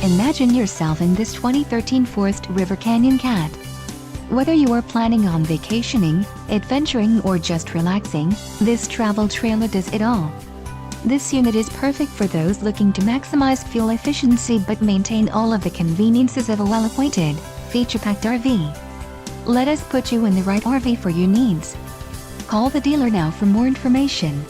Imagine yourself in this 2013 Forest River Canyon Cat. Whether you are planning on vacationing, adventuring or just relaxing, this travel trailer does it all. This unit is perfect for those looking to maximize fuel efficiency but maintain all of the conveniences of a well-appointed, feature-packed RV. Let us put you in the right RV for your needs. Call the dealer now for more information.